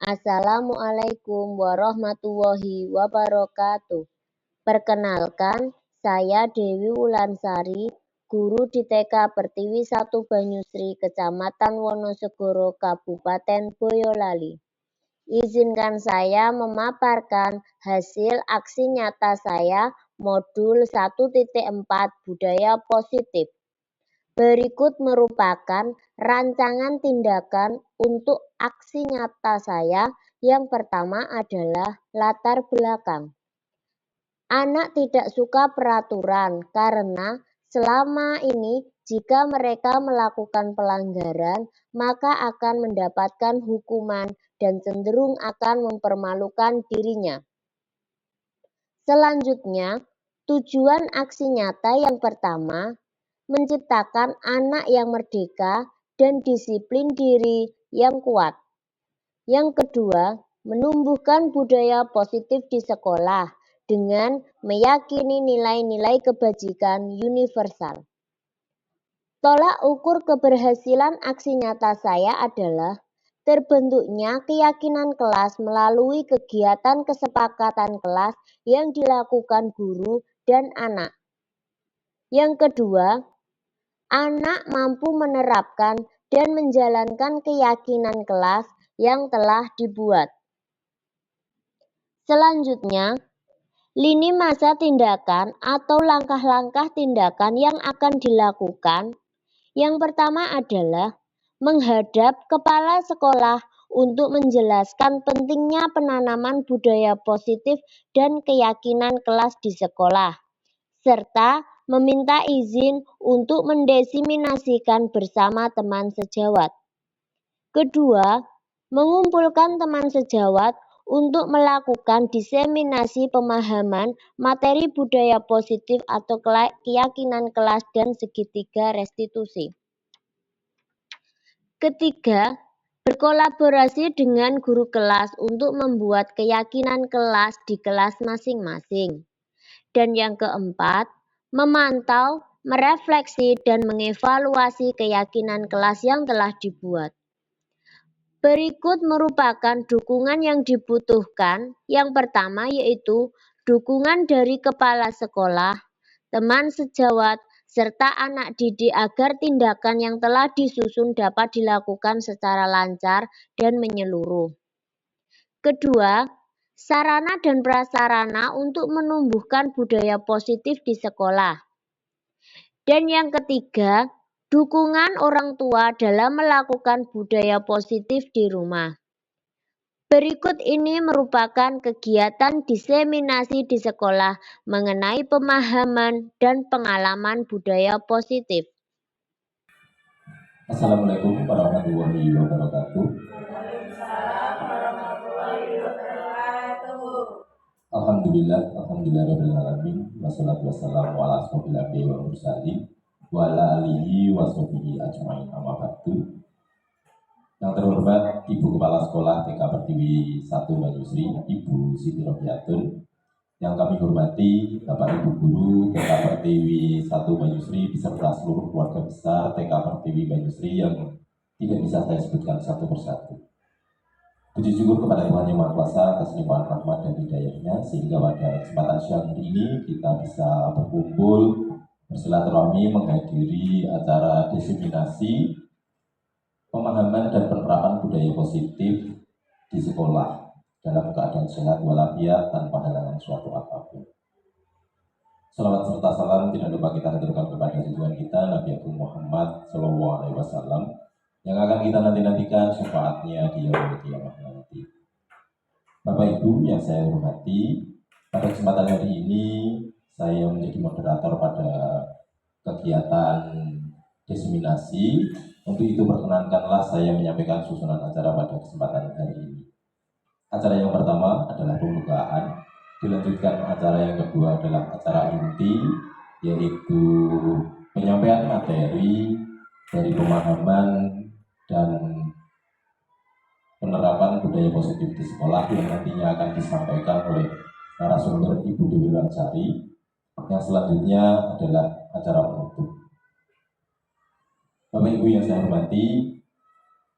Assalamualaikum warahmatullahi wabarakatuh. Perkenalkan, saya Dewi Wulansari, guru di TK Pertiwi 1 Banyusri, Kecamatan Wonosegoro, Kabupaten Boyolali. Izinkan saya memaparkan hasil aksi nyata saya modul 1.4 Budaya Positif. Berikut merupakan rancangan tindakan untuk aksi nyata saya. Yang pertama adalah latar belakang. Anak tidak suka peraturan karena selama ini jika mereka melakukan pelanggaran, maka akan mendapatkan hukuman dan cenderung akan mempermalukan dirinya. Selanjutnya, tujuan aksi nyata yang pertama, menciptakan anak yang merdeka dan disiplin diri yang kuat. Yang kedua, menumbuhkan budaya positif di sekolah dengan meyakini nilai-nilai kebajikan universal. Tolak ukur keberhasilan aksi nyata saya adalah terbentuknya keyakinan kelas melalui kegiatan kesepakatan kelas yang dilakukan guru dan anak. Yang kedua, anak mampu menerapkan dan menjalankan keyakinan kelas yang telah dibuat. Selanjutnya, lini masa tindakan atau langkah-langkah tindakan yang akan dilakukan. Yang pertama adalah menghadap kepala sekolah untuk menjelaskan pentingnya penanaman budaya positif dan keyakinan kelas di sekolah, serta meminta izin untuk mendiseminasikan bersama teman sejawat. Kedua, mengumpulkan teman sejawat untuk melakukan diseminasi pemahaman materi budaya positif atau keyakinan kelas dan segitiga restitusi. Ketiga, berkolaborasi dengan guru kelas untuk membuat keyakinan kelas di kelas masing-masing. Dan yang keempat, memantau, merefleksi, dan mengevaluasi keyakinan kelas yang telah dibuat. Berikut merupakan dukungan yang dibutuhkan. Yang pertama yaitu dukungan dari kepala sekolah, teman sejawat, serta anak didik agar tindakan yang telah disusun dapat dilakukan secara lancar dan menyeluruh. Kedua, sarana dan prasarana untuk menumbuhkan budaya positif di sekolah. Dan yang ketiga, dukungan orang tua dalam melakukan budaya positif di rumah. Berikut ini merupakan kegiatan diseminasi di sekolah mengenai pemahaman dan pengalaman budaya positif. Assalamualaikum warahmatullahi wabarakatuh. Alhamdulillahirabbil wassalatu wassalamu ala asyrofil anbiya'i wal mursalin wa ala alihi wa sahbihi ajmain, amma ba'du. Yang terhormat Ibu Kepala Sekolah TK Pertiwi 1 Banyusri, Ibu Siti Robiatun. Yang kami hormati Bapak Ibu Guru TK Pertiwi 1 Banyusri beserta seluruh keluarga besar TK Pertiwi Banyusri yang tidak bisa saya sebutkan satu persatu. Puji syukur kepada Tuhan Yang Maha Kuasa atas limpahan rahmat dan hidayahnya, sehingga pada kesempatan siang hari ini kita bisa berkumpul bersilaturahmi menghadiri acara diseminasi pemahaman dan penerapan budaya positif di sekolah dalam keadaan sehat walafiat tanpa halangan suatu apapun. Salawat serta salam tidak lupa kita haturkan kepada junjungan kita Nabi Agung Muhammad SAW yang akan kita nantikan syafaatnya di yaumul qiyamah nanti. Bapak Ibu yang saya hormati, pada kesempatan hari ini saya menjadi moderator pada kegiatan diseminasi. Untuk itu perkenankanlah saya menyampaikan susunan acara pada kesempatan hari ini. Acara yang pertama adalah pembukaan, dilanjutkan acara yang kedua adalah acara inti, yaitu penyampaian materi dari pemahaman dan penerapan budaya positif di sekolah yang nantinya akan disampaikan oleh narasumber Ibu Dewi Wulansari. Yang selanjutnya adalah acara penutup. Bapak Ibu yang saya hormati,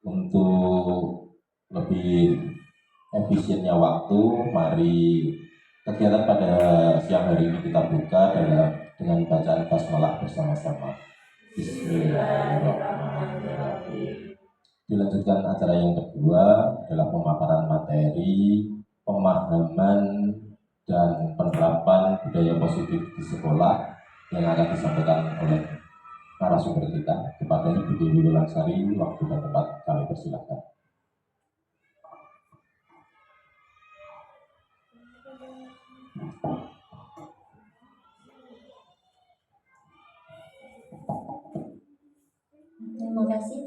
untuk lebih efisiennya waktu, mari kegiatan pada siang hari ini kita buka dengan bacaan basmalah bersama-sama. Bismillahirrahmanirrahim. Dilanjutkan acara yang kedua adalah pemaparan materi, pemahaman dan penerapan budaya positif di sekolah yang akan disampaikan oleh narasumber kita. Kepada Ibu Dewi Wulansari, waktu dan tempat kami persilakan. Terima kasih.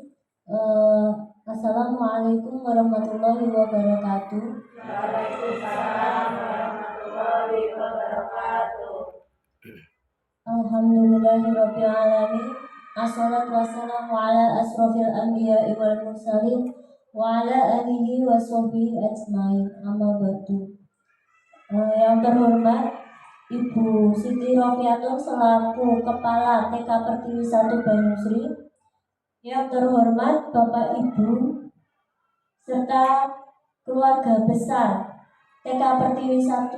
Assalamualaikum warahmatullahi wabarakatuh. Waalaikumsalam warahmatullahi wabarakatuh. Alhamdulillahirabbil alamin. Assalatu wassalamu ala asrofil anbiya'i wal mursalin wa ala alihi wa sahbihi ajmain. Amma ba'du. Yang terhormat Ibu Siti Rofiatun selaku Kepala TK Pertiwi 1 Banyusri. Yang terhormat Bapak Ibu serta keluarga besar TK Pertiwi 1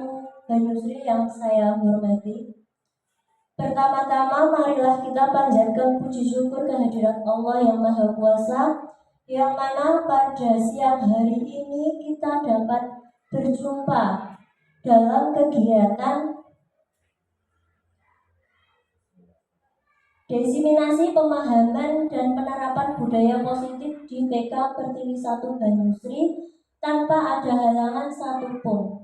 Banyusri yang saya hormati. Pertama-tama marilah kita panjatkan puji syukur kehadirat Allah yang Maha Kuasa, yang mana pada siang hari ini kita dapat berjumpa dalam kegiatan diseminasi pemahaman dan penerapan budaya positif di TK Pertiwi 1 Banyusri tanpa ada halangan satupun.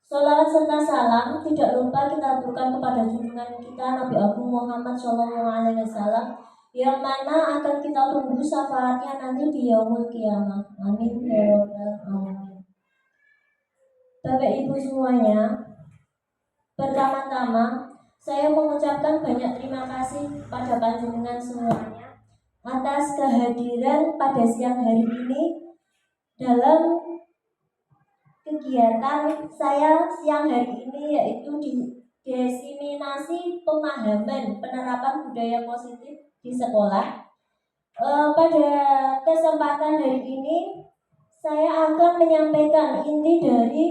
Sholawat serta salam tidak lupa kita aturkan kepada junjungan kita Nabi Agung Muhammad SAW, yang mana akan kita tunggu syafaatnya nanti di yaumul qiyamah. Amin ya rabbal alamin. Bapak Ibu semuanya, pertama-tama saya mengucapkan banyak terima kasih pada panjenengan semuanya atas kehadiran pada siang hari ini dalam kegiatan saya siang hari ini, yaitu diseminasi pemahaman penerapan budaya positif di sekolah. Pada kesempatan hari ini saya akan menyampaikan inti dari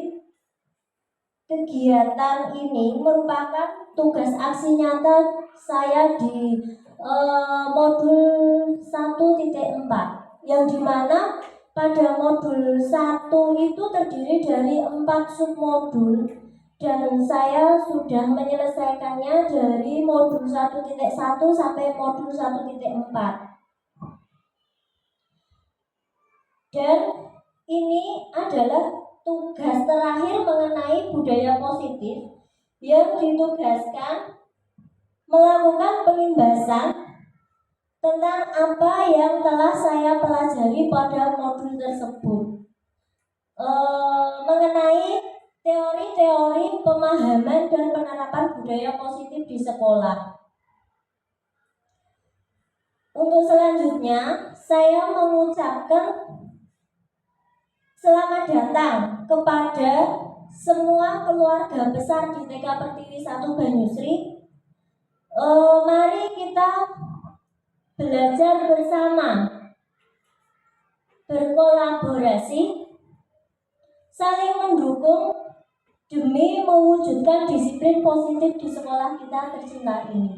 kegiatan ini merupakan tugas aksi nyata saya di modul 1.4, yang dimana pada modul 1 itu terdiri dari 4 submodul, dan saya sudah menyelesaikannya dari modul 1.1 sampai modul 1.4. Dan ini adalah tugas terakhir mengenai budaya positif yang ditugaskan melakukan penimbasan tentang apa yang telah saya pelajari pada modul tersebut, mengenai teori-teori pemahaman dan penerapan budaya positif di sekolah. Untuk selanjutnya, saya mengucapkan selamat datang kepada semua keluarga besar di TK Pertiwi 1 Banyusri. Mari kita belajar bersama, berkolaborasi, saling mendukung demi mewujudkan disiplin positif di sekolah kita tercinta ini.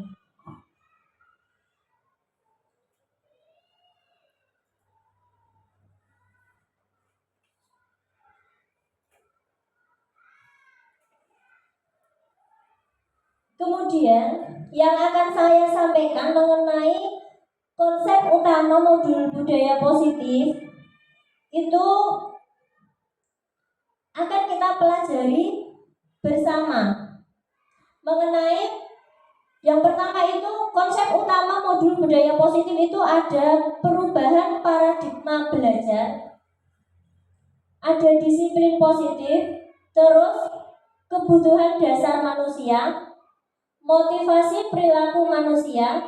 Kemudian yang akan saya sampaikan mengenai konsep utama modul budaya positif itu akan kita pelajari bersama. Mengenai yang pertama itu, konsep utama modul budaya positif itu ada perubahan paradigma belajar, ada disiplin positif, terus kebutuhan dasar manusia, motivasi perilaku manusia,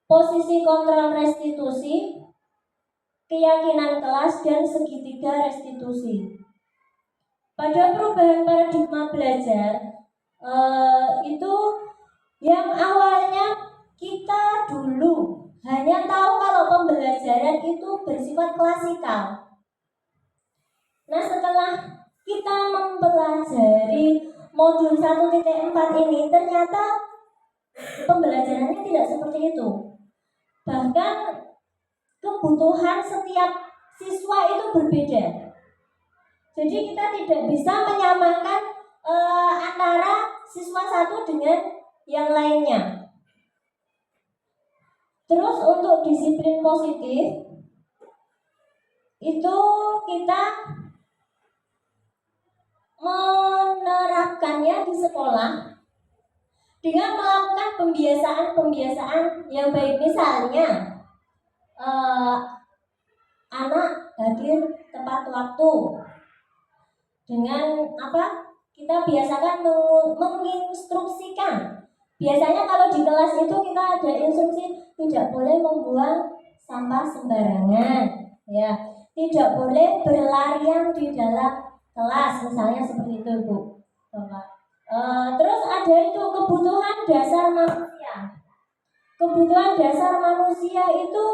posisi kontrol restitusi, keyakinan kelas, dan segitiga restitusi. Pada perubahan paradigma belajar itu yang awalnya kita dulu hanya tahu kalau pembelajaran itu bersifat klasikal. Nah, setelah mempelajari modul 1.4 ini, ternyata pembelajarannya tidak seperti itu. Bahkan kebutuhan setiap siswa itu berbeda. Jadi kita tidak bisa menyamakan antara siswa satu dengan yang lainnya. Terus untuk disiplin positif itu kita menerapkannya di sekolah dengan melakukan pembiasaan yang baik. Misalnya anak hadir tepat waktu dengan kita biasakan menginstruksikan. Biasanya kalau di kelas itu kita ada instruksi tidak boleh membuang sampah sembarangan, ya, tidak boleh berlarian di dalam kelas, misalnya seperti itu, Bu. Terus ada itu kebutuhan dasar manusia. Kebutuhan dasar manusia itu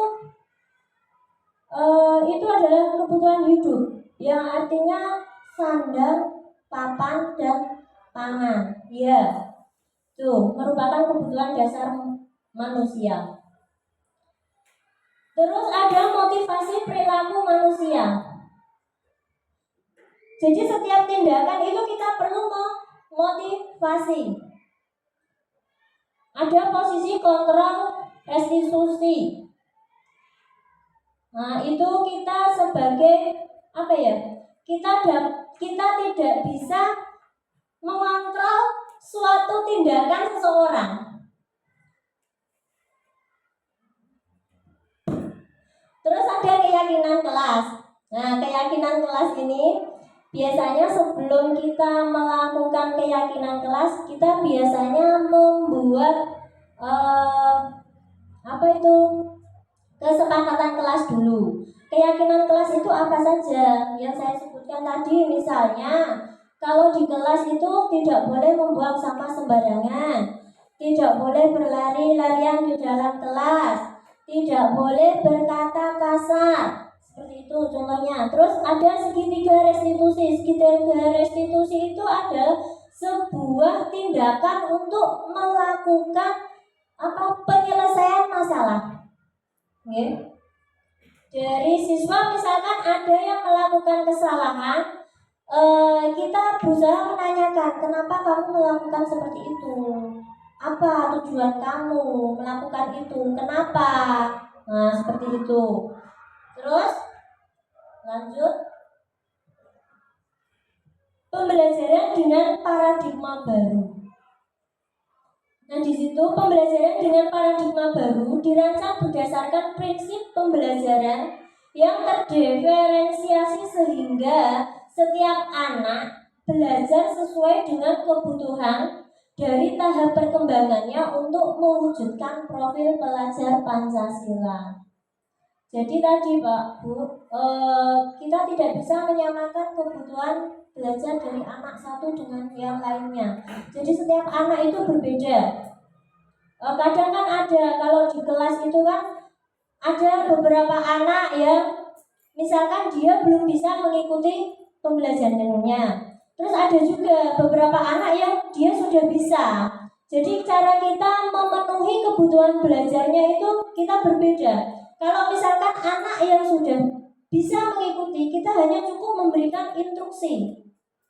adalah kebutuhan hidup, yang artinya sandang, papan, dan pangan. Ya, itu merupakan kebutuhan dasar manusia. Terus ada motivasi perilaku manusia. Jadi setiap tindakan itu kita perlu memotivasi. Ada posisi kontrol restitusi. Nah, itu kita sebagai kita tidak bisa mengontrol suatu tindakan seseorang. Terus ada keyakinan kelas. Nah, keyakinan kelas ini biasanya sebelum kita melakukan keyakinan kelas, kita biasanya membuat kesepakatan kelas dulu. Keyakinan kelas itu apa saja yang saya sebutkan tadi. Misalnya, kalau di kelas itu tidak boleh membuang sampah sembarangan, tidak boleh berlari-larian di dalam kelas, tidak boleh berkata kasar. Seperti itu contohnya. Terus ada segitiga restitusi. Segitiga restitusi itu adalah sebuah tindakan untuk melakukan penyelesaian masalah. Okay. Dari siswa misalkan ada yang melakukan kesalahan, kita berusaha menanyakan kenapa kamu melakukan seperti itu, apa tujuan kamu melakukan itu, kenapa. Nah, seperti itu. Terus lanjut, pembelajaran dengan paradigma baru. Nah, di situ pembelajaran dengan paradigma baru dirancang berdasarkan prinsip pembelajaran yang terdiferensiasi sehingga setiap anak belajar sesuai dengan kebutuhan dari tahap perkembangannya untuk mewujudkan profil pelajar Pancasila. Jadi tadi Pak, Bu, kita tidak bisa menyamakan kebutuhan belajar dari anak satu dengan yang lainnya. Jadi setiap anak itu berbeda. Kadang kan ada, kalau di kelas itu kan ada beberapa anak yang misalkan dia belum bisa mengikuti pembelajarannya. Terus ada juga beberapa anak yang dia sudah bisa. Jadi cara kita memenuhi kebutuhan belajarnya itu kita berbeda. Kalau misalkan anak yang sudah bisa mengikuti, kita hanya cukup memberikan instruksi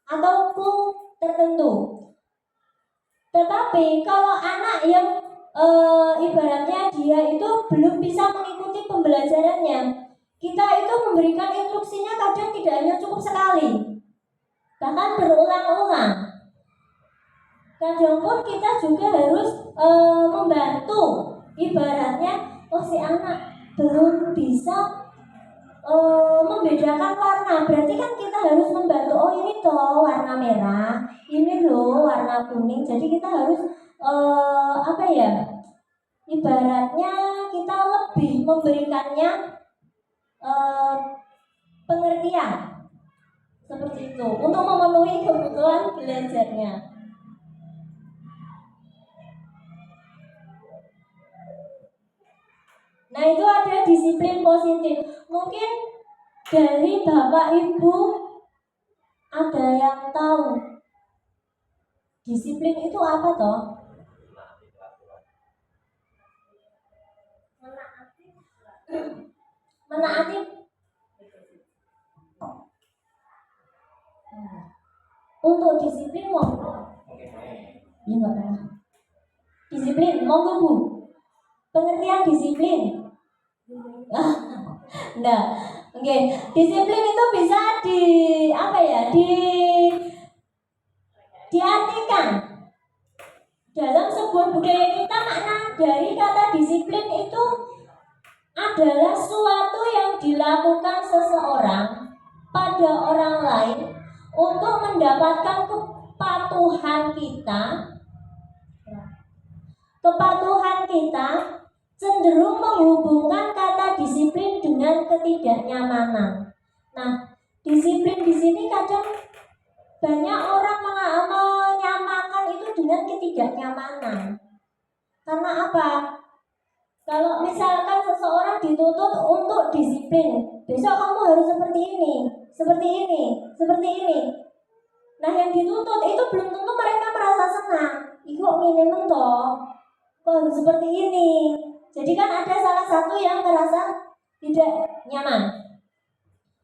atau clue tertentu. Tetapi kalau anak yang ibaratnya dia itu belum bisa mengikuti pembelajarannya, kita itu memberikan instruksinya kadang tidak hanya cukup sekali, bahkan berulang-ulang. Kadang pun kita juga harus membantu. Ibaratnya, si anak belum bisa membedakan warna, berarti kan kita harus membantu. Ini toh warna merah, ini loh warna kuning. Jadi kita harus ibaratnya kita lebih memberikannya pengertian seperti itu untuk memenuhi kebutuhan belajarnya. Nah, itu ada disiplin positif. Mungkin dari Bapak Ibu Ada yang tahu disiplin itu apa toh? Menaati. Untuk disiplin monggo. Ya nggak apa-apa. Disiplin monggo Bu. Pengertian disiplin. Nah, oke. Disiplin itu bisa diartikan dalam sebuah budaya kita. Makna dari kata disiplin itu adalah suatu yang dilakukan seseorang pada orang lain untuk mendapatkan kepatuhan kita. Kepatuhan kita cenderung menghubungkan kata disiplin dengan ketidaknyamanan. Nah, disiplin di sini kadang banyak orang menyamakan itu dengan ketidaknyamanan. Karena apa? Kalau misalkan seseorang dituntut untuk disiplin, besok kamu harus seperti ini, seperti ini, seperti ini. Nah, yang dituntut itu belum tentu mereka merasa senang. Iku kok ngene toh? Kok harus seperti ini? Jadi kan ada salah satu yang merasa tidak nyaman.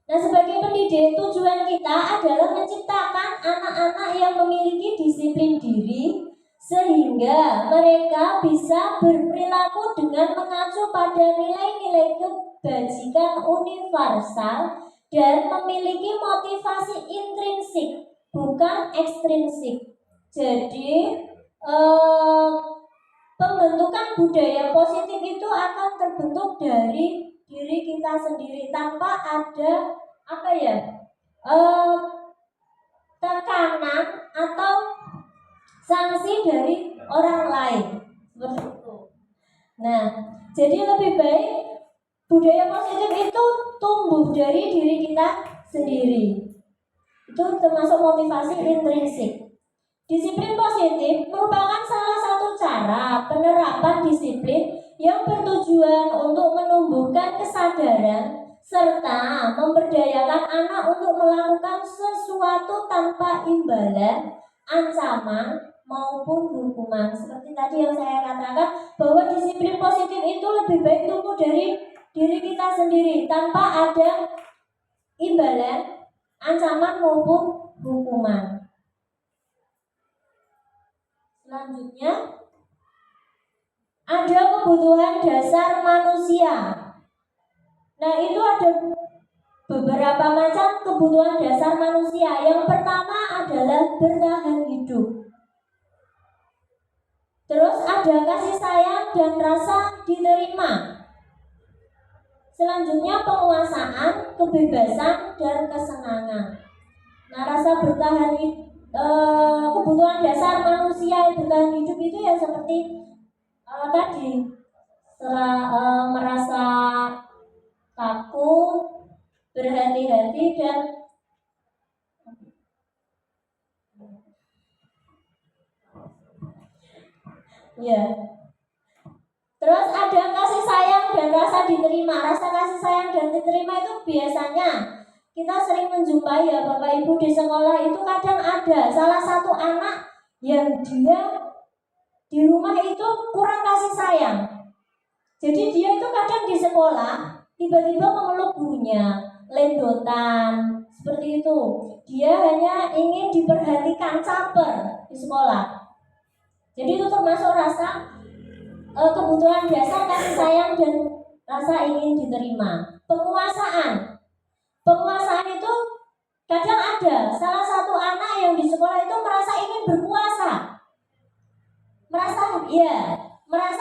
Nah, sebagai pendidik, tujuan kita adalah menciptakan anak-anak yang memiliki disiplin diri sehingga mereka bisa berperilaku dengan mengacu pada nilai-nilai kebajikan universal dan memiliki motivasi intrinsik, bukan ekstrinsik. Jadi pembentukan budaya positif itu akan terbentuk dari diri kita sendiri tanpa ada tekanan atau sanksi dari orang lain, seperti itu. Nah, jadi lebih baik budaya positif itu tumbuh dari diri kita sendiri. Itu termasuk motivasi intrinsik. Disiplin positif merupakan salah satu cara penerapan disiplin yang bertujuan untuk menumbuhkan kesadaran serta memberdayakan anak untuk melakukan sesuatu tanpa imbalan, ancaman, maupun hukuman. Seperti tadi yang saya katakan, bahwa disiplin positif itu lebih baik tumbuh dari diri kita sendiri tanpa ada imbalan, ancaman, maupun hukuman. Selanjutnya, ada kebutuhan dasar manusia. Nah, itu ada beberapa macam kebutuhan dasar manusia. Yang pertama adalah bertahan hidup. Terus ada kasih sayang dan rasa diterima. Selanjutnya penguasaan, kebebasan, dan kesenangan. Nah, rasa bertahan kebutuhan dasar manusia yang bertahan hidup itu ya seperti tadi merasa takut, berhati-hati, dan ya. Terus ada kasih sayang dan rasa diterima. Rasa kasih sayang dan diterima itu biasanya kita sering menjumpai ya Bapak Ibu di sekolah itu kadang ada salah satu anak yang dia di rumah itu kurang kasih sayang. Jadi dia itu kadang di sekolah tiba-tiba memeluk gurunya, lendotan, seperti itu. Dia hanya ingin diperhatikan, caper di sekolah. Jadi itu termasuk rasa kebutuhan dasar kasih sayang dan rasa ingin diterima. Penguasaan itu kadang ada salah satu anak yang di sekolah itu merasa ingin berkuasa, merasa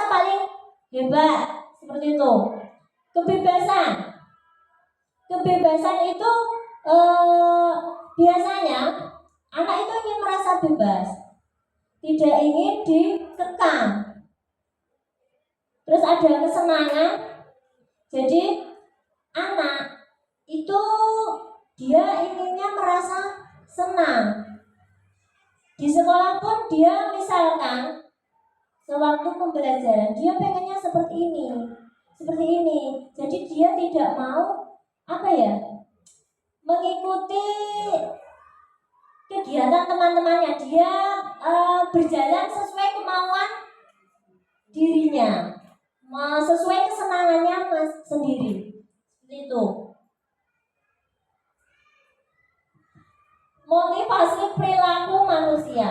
paling hebat, seperti itu. Kebebasan itu biasanya anak itu ingin merasa bebas, tidak ingin dikekang. Terus ada kesenangan. Jadi anak itu dia inginnya merasa senang. Di sekolah pun dia misalkan sewaktu pembelajaran dia pengennya seperti ini. Jadi dia tidak mau mengikuti kegiatan teman-temannya, dia berjalan sesuai kemauan dirinya, sesuai kesenangannya sendiri. Seperti itu. Motivasi perilaku manusia.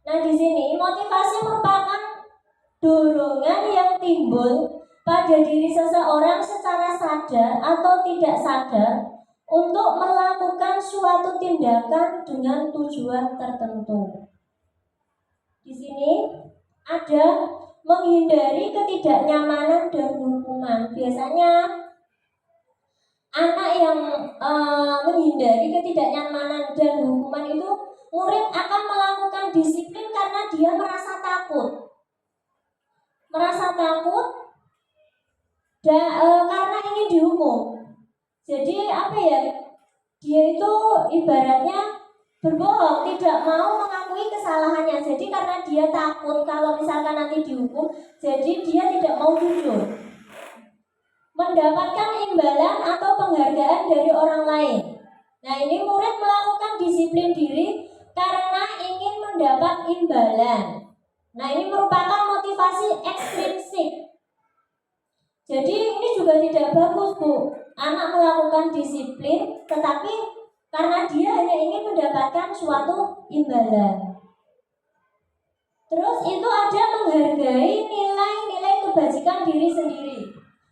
Nah, di sini motivasi merupakan dorongan yang timbul pada diri seseorang secara sadar atau tidak sadar untuk melakukan suatu tindakan dengan tujuan tertentu. Di sini ada menghindari ketidaknyamanan dan hukuman. Biasanya anak yang menghindari ketidaknyamanan dan hukuman itu, murid akan melakukan disiplin karena dia merasa takut. Dan karena ingin dihukum. Jadi dia itu ibaratnya berbohong, tidak mau mengakui kesalahannya. Jadi karena dia takut kalau misalkan nanti dihukum, jadi dia tidak mau jujur. Mendapatkan imbalan atau penghargaan dari orang lain. Nah, ini murid melakukan disiplin diri karena ingin mendapat imbalan. Nah, ini merupakan motivasi ekstrinsik. Jadi ini juga tidak bagus, Bu. Anak melakukan disiplin tetapi karena dia hanya ingin mendapatkan suatu imbalan. Terus itu ada menghargai nilai-nilai kebajikan diri sendiri.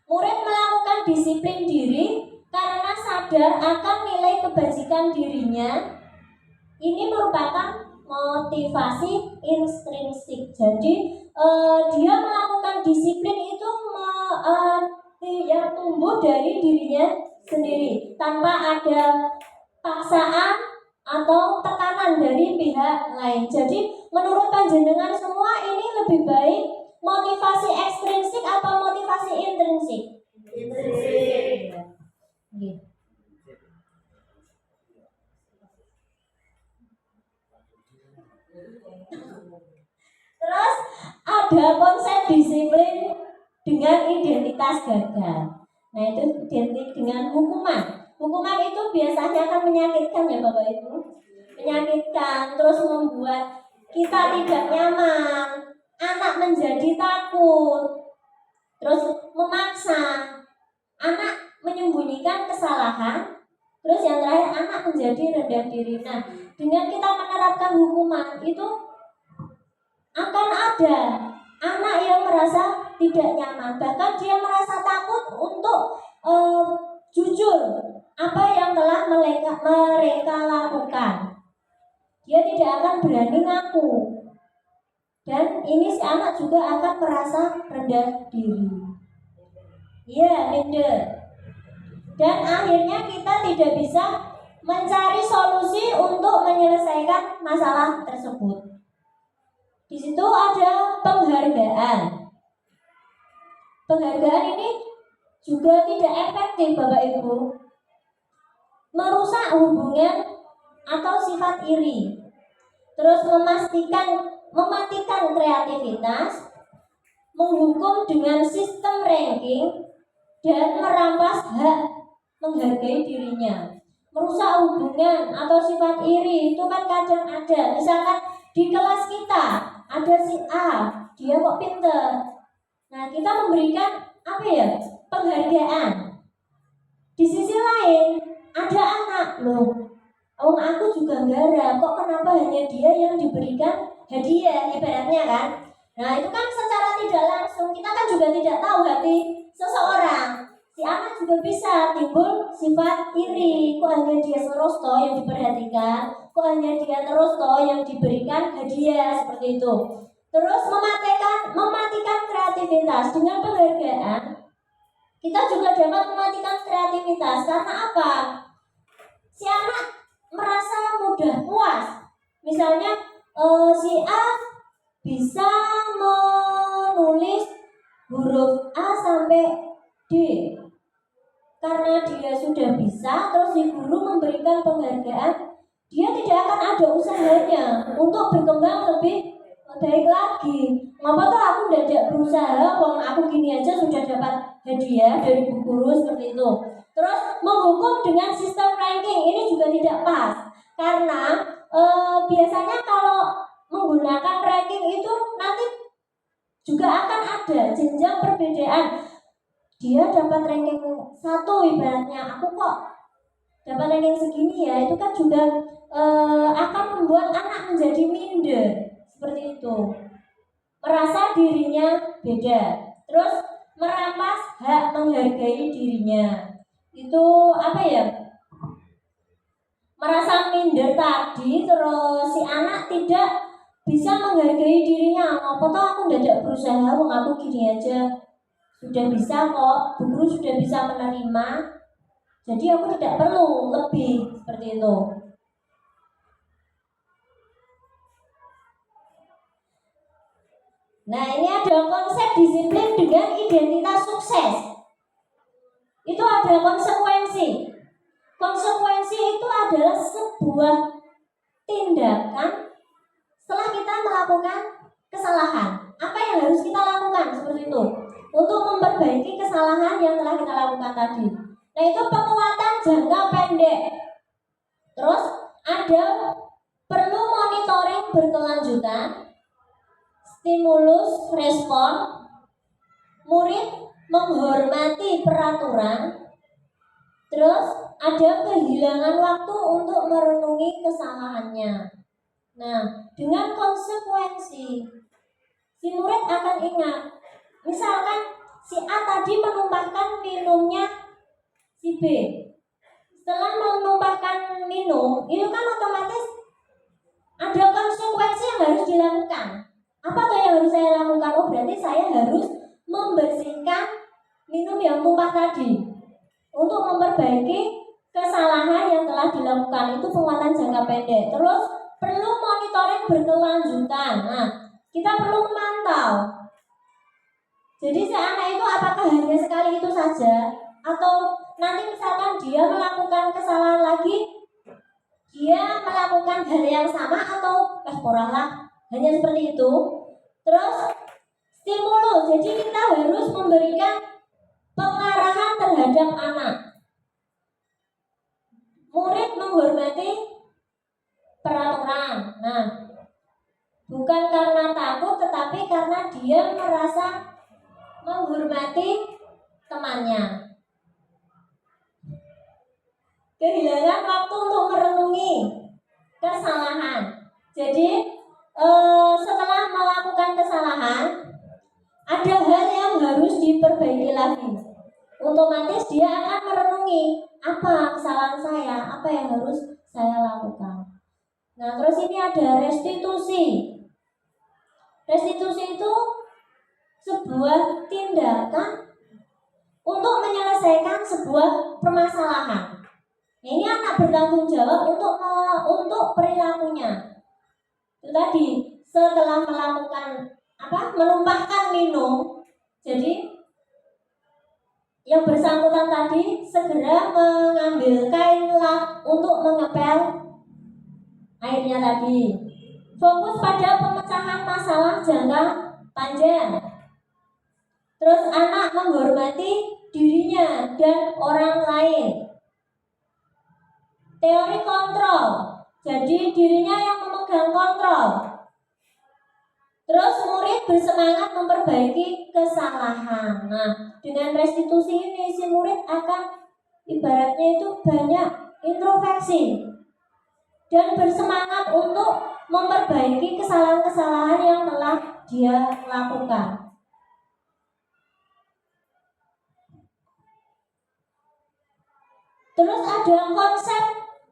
Murid melakukan disiplin diri karena sadar akan nilai kebajikan dirinya. Ini merupakan motivasi intrinsik. Jadi dia melakukan disiplin itu yang tumbuh dari dirinya sendiri tanpa ada paksaan atau tekanan dari pihak lain. Jadi menurut panjenengan semua ini lebih baik motivasi ekstrinsik atau motivasi intrinsik? Intrinsik. Terus ada konsep disiplin dengan identitas gagal. Nah, itu identik dengan hukuman. Hukuman itu biasanya akan menyakitkan ya Bapak Ibu. Menyakitkan, terus membuat kita tidak nyaman, anak menjadi takut, terus memaksa anak menyembunyikan kesalahan, terus yang terakhir anak menjadi rendah diri. Nah, dengan kita menerapkan hukuman itu akan ada anak yang merasa tidak nyaman, bahkan dia merasa takut untuk jujur apa yang telah mereka lakukan. Dia tidak akan berani ngaku, dan ini si anak juga akan merasa rendah diri. Minder. Dan akhirnya kita tidak bisa mencari solusi untuk menyelesaikan masalah tersebut. Di situ ada penghargaan. Penghargaan ini juga tidak efektif Bapak Ibu. Merusak hubungan atau sifat iri. Terus mematikan kreativitas, menghukum dengan sistem ranking, dan merampas hak menghargai dirinya. Merusak hubungan atau sifat iri itu kan kadang ada. Misalkan di kelas kita ada si A, dia kok pinter. Nah, kita memberikan penghargaan. Di sisi lain ada anak, aku juga garap, kok kenapa hanya dia yang diberikan hadiah, ibaratnya kan. Nah, itu kan secara tidak langsung kita kan juga tidak tahu hati seseorang. Si anak juga bisa timbul sifat iri, kok hanya dia terus yang diperhatikan, kok hanya dia terus yang diberikan hadiah, seperti itu. Terus mematikan kreativitas. Dengan penghargaan kita juga dapat mematikan kreativitas. Karena apa? Si anak merasa mudah puas. Misalnya si A bisa menulis huruf A sampai D. Karena dia sudah bisa, terus si guru memberikan penghargaan, dia tidak akan ada usahanya untuk berkembang lebih baik lagi. Ngapa tuh aku tidak berusaha, aku gini aja sudah dapat hadiah dari bu guru, seperti itu. Terus menghukum dengan sistem ranking ini juga tidak pas, karena biasanya kalau menggunakan ranking itu nanti juga akan ada jenjang perbedaan. Dia dapat ranking 1 ibaratnya, aku kok dapat ranking segini ya, itu kan juga akan membuat anak menjadi minder seperti itu, merasa dirinya beda, terus merampas hak menghargai dirinya. Itu apa ya, merasa minder tadi, terus si anak tidak bisa menghargai dirinya. Apa toh aku tidak berusaha, wong aku gini aja sudah bisa kok, Bu Guru sudah bisa menerima, jadi aku tidak perlu lebih, seperti itu. Nah, ini ada konsep disiplin dengan identitas sukses. Itu ada konsekuensi. Konsekuensi itu adalah sebuah tindakan setelah kita melakukan kesalahan. Apa yang harus kita lakukan seperti itu untuk memperbaiki kesalahan yang telah kita lakukan tadi. Nah, itu penguatan jangka pendek. Terus ada perlu monitoring berkelanjutan, stimulus respon, murid menghormati peraturan. Terus ada kehilangan waktu untuk merenungi kesalahannya. Nah, dengan konsekuensi si murid akan ingat. Misalkan si A tadi menumpahkan minumnya si B. Setelah menumpahkan minum, itu kan otomatis ada konsekuensi yang harus dilakukan. Apa tuh yang harus saya lakukan? Oh, berarti saya harus membersihkan minum yang tumpah tadi untuk memperbaiki kesalahan yang telah dilakukan. Itu penguatan jangka pendek. Terus perlu monitoring berkelanjutan. Nah, kita perlu memantau. Jadi si anak itu apakah hanya sekali itu saja, atau nanti misalkan dia melakukan kesalahan lagi, dia melakukan hal yang sama, atau porahlah hanya seperti itu. Terus stimulus. Jadi kita harus memberikan pengarahan terhadap anak. Murid menghormati peraturan. Nah, bukan karena takut, tetapi karena dia merasa menghormati temannya. Kehilangan waktu untuk merenungi kesalahan. Jadi setelah melakukan kesalahan, ada hal yang harus diperbaiki lagi. Otomatis dia akan merenungi, apa kesalahan saya, apa yang harus saya lakukan. Nah, terus ini ada restitusi. Restitusi itu sebuah tindakan untuk menyelesaikan sebuah permasalahan. Ini anak bertanggung jawab untuk perilakunya. Itu tadi, setelah melakukan menumpahkan minum, jadi yang bersangkutan tadi segera mengambil kain lap untuk mengepel airnya tadi. Fokus pada pemecahan masalah jangka panjang. Terus anak menghormati dirinya dan orang lain. Teori kontrol. Jadi dirinya yang memegang kontrol. Terus murid bersemangat memperbaiki kesalahan. Nah, dengan restitusi ini si murid akan ibaratnya itu banyak introspeksi dan bersemangat untuk memperbaiki kesalahan-kesalahan yang telah dia lakukan. Terus ada konsep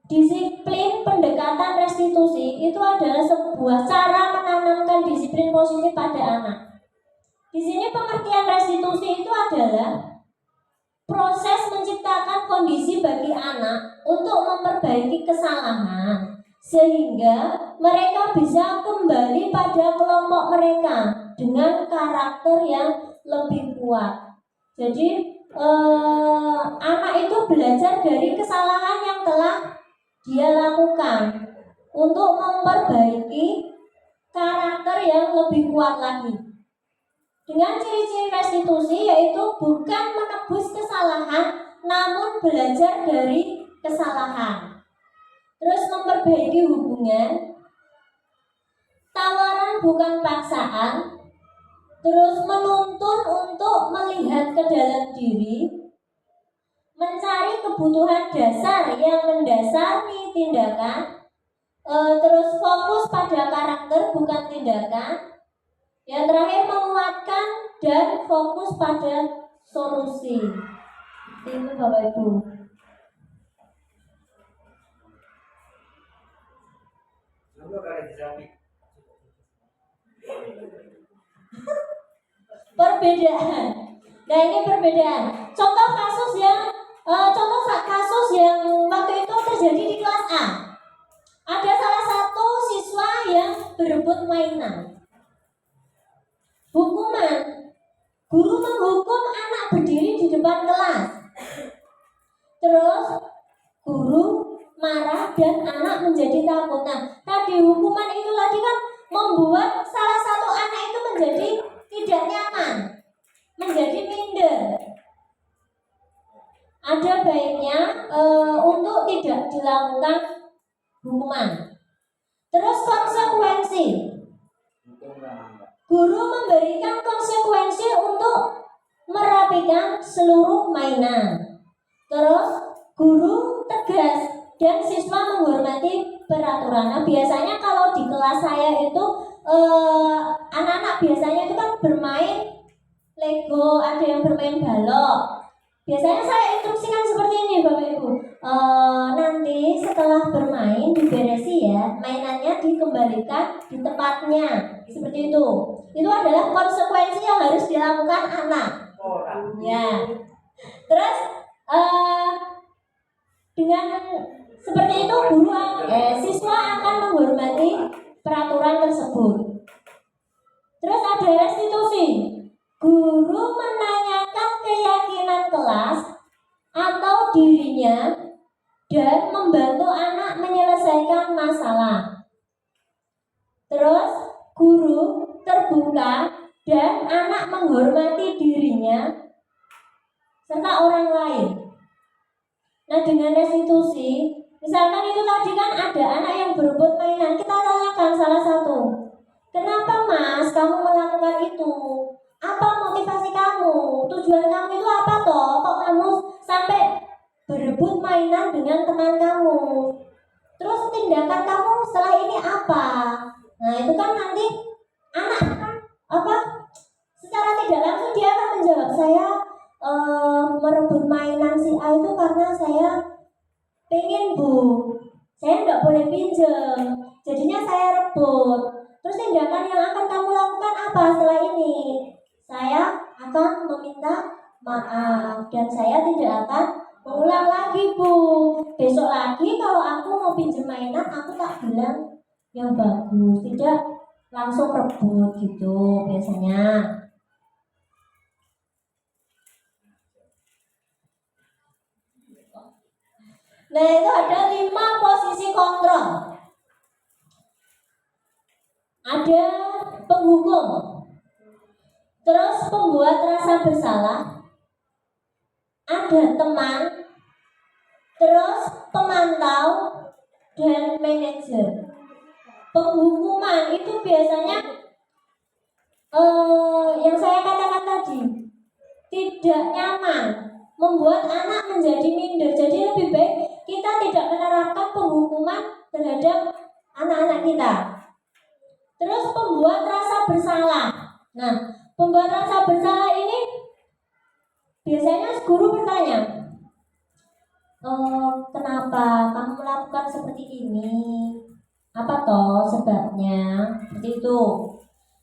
disiplin pendekatan restitusi. Itu adalah sebuah cara menanamkan disiplin positif pada anak. Di sini pengertian restitusi itu adalah proses menciptakan kondisi bagi anak untuk memperbaiki kesalahan sehingga mereka bisa kembali pada kelompok mereka dengan karakter yang lebih kuat. Jadi anak itu belajar dari kesalahan yang telah dia lakukan untuk memperbaiki karakter yang lebih kuat lagi. Dengan ciri-ciri restitusi yaitu bukan menebus kesalahan, namun belajar dari kesalahan. terus memperbaiki hubungan, tawaran bukan paksaan, terus menuntun untuk melihat ke dalam diri, mencari kebutuhan dasar yang mendasari tindakan, terus fokus pada karakter bukan tindakan, yang terakhir menguatkan dan fokus pada solusi. Itu Bapak Ibu. Perbedaan. Nah, ini perbedaan. Contoh kasus yang waktu itu terjadi di kelas A. Ada salah satu siswa yang berebut mainan. Hukuman. Guru menghukum anak berdiri di depan kelas. Terus guru marah dan anak menjadi takut. Nah, tadi hukuman itu tadi kan membuat salah satu anak itu menjadi tidak nyaman, menjadi minder. Ada baiknya untuk tidak dilakukan hukuman. Terus konsekuensi. Guru memberikan konsekuensi untuk merapikan seluruh mainan. Terus guru tegas dan siswa menghormati peraturan. Nah, biasanya kalau di kelas saya itu anak-anak biasanya itu kan bermain Lego, ada yang bermain balok. Biasanya saya instruksikan seperti ini Bapak Ibu. Nanti setelah bermain diberesi ya, mainannya dikembalikan di tempatnya. Seperti itu. Itu adalah konsekuensi yang harus dilakukan anak. Ya. Terus dengan seperti itu siswa akan menghormati peraturan tersebut. Terus ada restitusi. Guru menanyakan keyakinan kelas atau dirinya dan membantu anak menyelesaikan masalah. Terus guru terbuka dan anak menghormati dirinya serta orang lain. Nah, dengan restitusi, misalkan itu tadi kan ada anak yang berebut mainan, kita tanyakan salah satu, kenapa Mas kamu melakukan itu? Apa motivasi kamu? Tujuan kamu itu apa toh? Kok kamu sampai berebut mainan dengan teman kamu? Terus tindakan kamu setelah ini apa? Nah, itu kan nanti anak kan secara tidak langsung dia akan menjawab, saya merebut mainan si A itu karena saya pengen Bu, saya nggak boleh pinjam, jadinya saya rebut. Terus tindakan yang akan kamu lakukan apa setelah ini? Saya akan meminta maaf dan saya tidak akan mengulang lagi Bu. Besok lagi kalau aku mau pinjam mainan, aku tak bilang yang bagus, tidak langsung rebut gitu biasanya. Nah, itu ada 5 posisi kontrol. Ada penghukum, terus pembuat rasa bersalah, ada teman, terus pemantau, dan manajer. Penghukuman itu biasanya yang saya katakan tadi, tidak nyaman, membuat anak menjadi minder. Jadi lebih baik kita tidak menerapkan penghukuman terhadap anak-anak kita. Terus pembuat rasa bersalah. Nah, pembuat rasa bersalah ini biasanya guru bertanya, kenapa kamu melakukan seperti ini? Apa toh sebabnya? Seperti itu.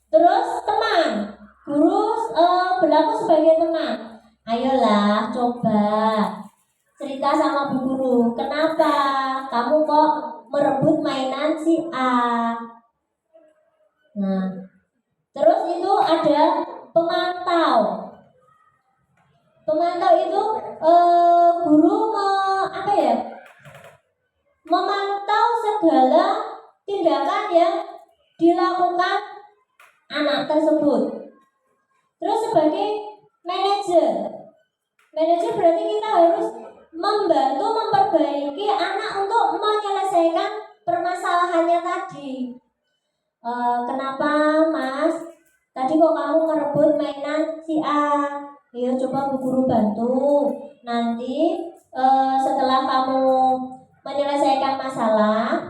Terus teman, guru berlaku sebagai teman. Ayolah, coba cerita sama Bu Guru, kenapa kamu kok merebut mainan si A? Nah, terus itu ada pemantau. Pemantau itu guru memantau segala tindakan yang dilakukan anak tersebut. Terus sebagai manajer berarti kita harus membantu memperbaiki anak untuk menyelesaikan permasalahannya tadi. Kenapa Mas? Tadi kok kamu ngerebut mainan si A? Ya coba Bu Guru bantu. Nanti setelah kamu menyelesaikan masalah,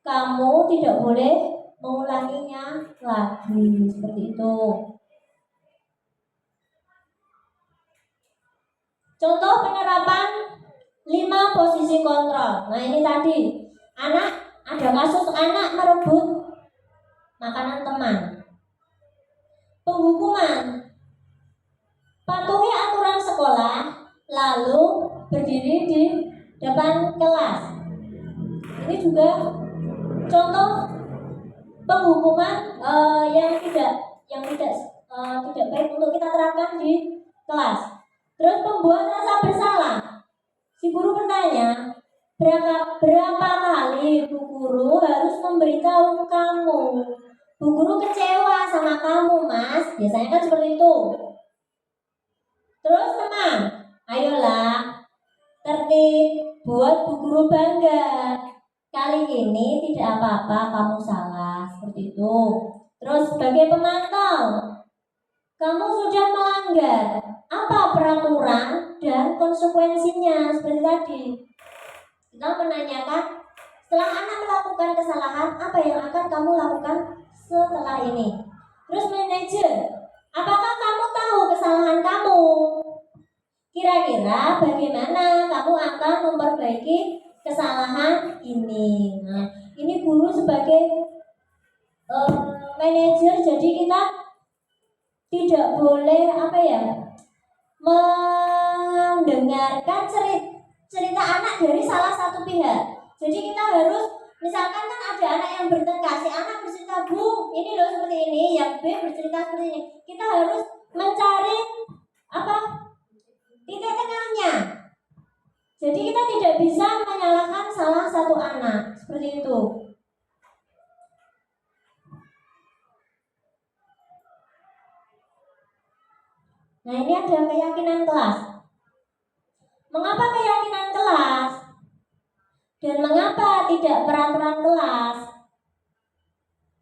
kamu tidak boleh mengulanginya lagi. Seperti itu. Contoh penerapan 5 posisi kontrol. Nah ini tadi, ada kasus anak merebut makanan teman. Penghukuman, patuhi aturan sekolah, lalu berdiri di depan kelas. Ini juga contoh penghukuman yang tidak baik untuk kita terapkan di kelas. Terus pembuat rasa bersalah. Si guru bertanya, berapa kali Bu Guru harus memberitahu kamu? Bu Guru kecewa sama kamu, Mas. Biasanya kan seperti itu. Terus teman, ayolah tertib, buat Bu Guru bangga. Kali ini tidak apa-apa, kamu salah. Seperti itu. Terus sebagai pemantau, kamu sudah melanggar. Apa peraturan dan konsekuensinya? Seperti tadi, kita menanyakan, setelah anak melakukan kesalahan, apa yang akan kamu lakukan setelah ini? Terus manajer, apakah kamu tahu kesalahan kamu? Kira-kira bagaimana kamu akan memperbaiki kesalahan ini? Nah, ini guru sebagai manajer, jadi kita tidak boleh mendengarkan cerita anak dari salah satu pihak. Jadi kita harus, misalkan kan ada anak yang bertengkar, si anak bercerita, Bu, ini loh seperti ini, yang B bercerita seperti ini. Kita harus mencari titik tengahnya. Jadi kita tidak bisa menyalahkan salah satu anak, seperti itu. Nah ini ada keyakinan kelas. Mengapa keyakinan kelas? Dan mengapa tidak peraturan kelas?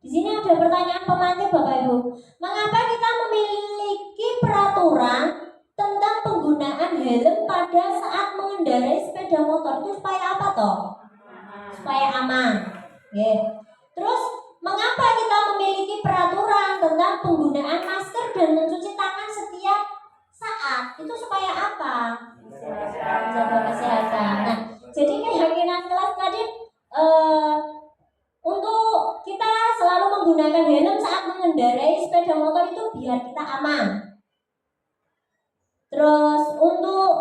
Di sini ada pertanyaan pemantik Bapak Ibu. Mengapa kita memiliki peraturan tentang penggunaan helm pada saat mengendarai sepeda motor? Itu supaya apa toh? Supaya aman. Terus mengapa kita memiliki peraturan tentang penggunaan masker dan mencuci tangan setiap saat? Itu supaya apa? Menjaga kesehatan. Nah, jadi keyakinan kelas tadi untuk kita selalu menggunakan helm saat mengendarai sepeda motor itu biar kita aman. Terus untuk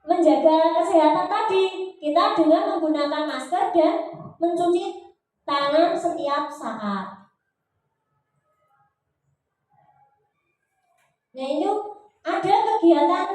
menjaga kesehatan tadi, kita dengan menggunakan masker dan mencuci tangan setiap saat. Nah itu ada kegiatan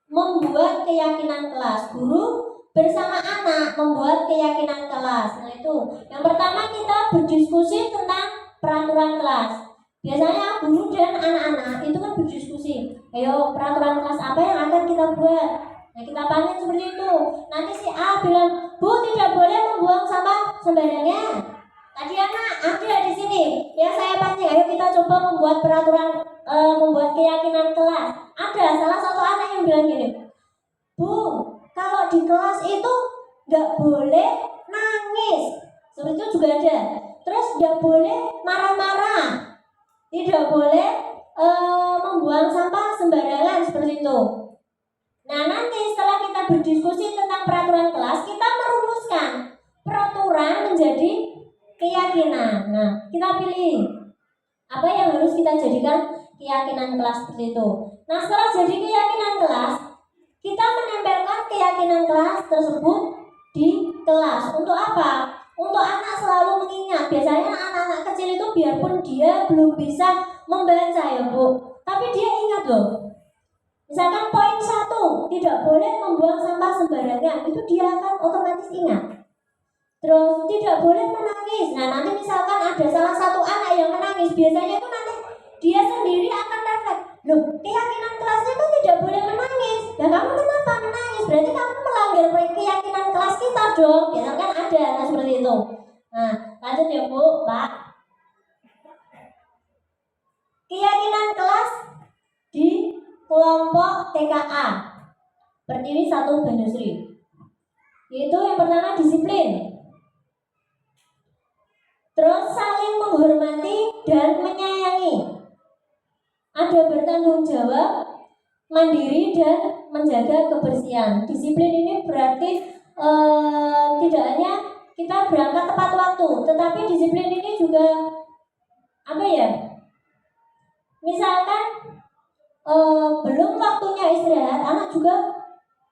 membuat keyakinan kelas. Guru bersama anak membuat keyakinan kelas. Nah itu, yang pertama kita berdiskusi tentang peraturan kelas. Biasanya guru dan anak-anak itu kan berdiskusi. Ayo peraturan kelas apa yang akan kita buat? Nah kita panggil seperti itu. Nanti si A bilang, Bu tidak boleh membuang sampah sembarangan. Tadi anak ada di sini. Ya saya pancing. Ayo kita coba membuat peraturan, membuat keyakinan kelas. Ada salah satu anak yang bilang gini, Bu, kalau di kelas itu nggak boleh nangis. Seperti itu juga ada. Terus nggak boleh marah-marah. Tidak boleh membuang sampah sembarangan seperti itu. Nah nanti setelah kita berdiskusi tentang peraturan kelas, kita merumuskan peraturan menjadi keyakinan. Nah kita pilih apa yang harus kita jadikan keyakinan kelas seperti itu. Nah setelah jadi keyakinan kelas, kita menempelkan keyakinan kelas tersebut di kelas. Untuk apa? Untuk anak selalu mengingat. Biasanya anak-anak kecil itu biarpun dia belum bisa membaca ya Bu, tapi dia ingat loh. Misalkan poin 1, tidak boleh membuang sampah sembarangan, itu dia akan otomatis ingat. Terus tidak boleh menangis. Nah nanti misalkan ada salah satu anak yang menangis, biasanya itu nanti dia sendiri akan refleks, loh keyakinan kelasnya itu tidak boleh menangis. Ya kamu kenapa menangis? Berarti kamu melanggar keyakinan kelas kita dong. Biasanya kan ada, nah seperti itu. Nah, lanjut ya Bu, Pak. Keyakinan kelas di kelompok TKA Pertiwi 1 Banyusri. Yaitu yang pertama disiplin. Terus saling menghormati dan menyayangi. Ada bertanggung jawab, mandiri dan menjaga kebersihan. Disiplin ini berarti tidak hanya kita berangkat tepat waktu, tetapi disiplin ini juga apa ya? Misalkan belum waktunya istirahat, anak juga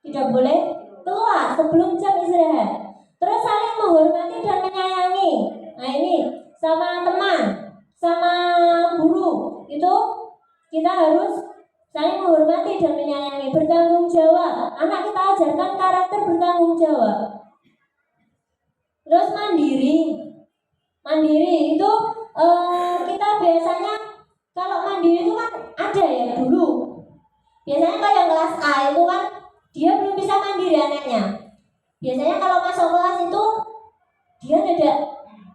tidak boleh keluar sebelum jam istirahat. Terus saling menghormati dan menyayangi. Nah ini sama teman, sama guru itu kita harus saling menghormati dan menyayangi. Bertanggung jawab, anak kita ajarkan karakter bertanggung jawab. Terus mandiri itu kita biasanya kalau mandiri itu kan ada ya dulu. Biasanya kalau kelas A itu kan dia belum bisa mandiri anaknya. Biasanya kalau masuk kelas itu dia tidak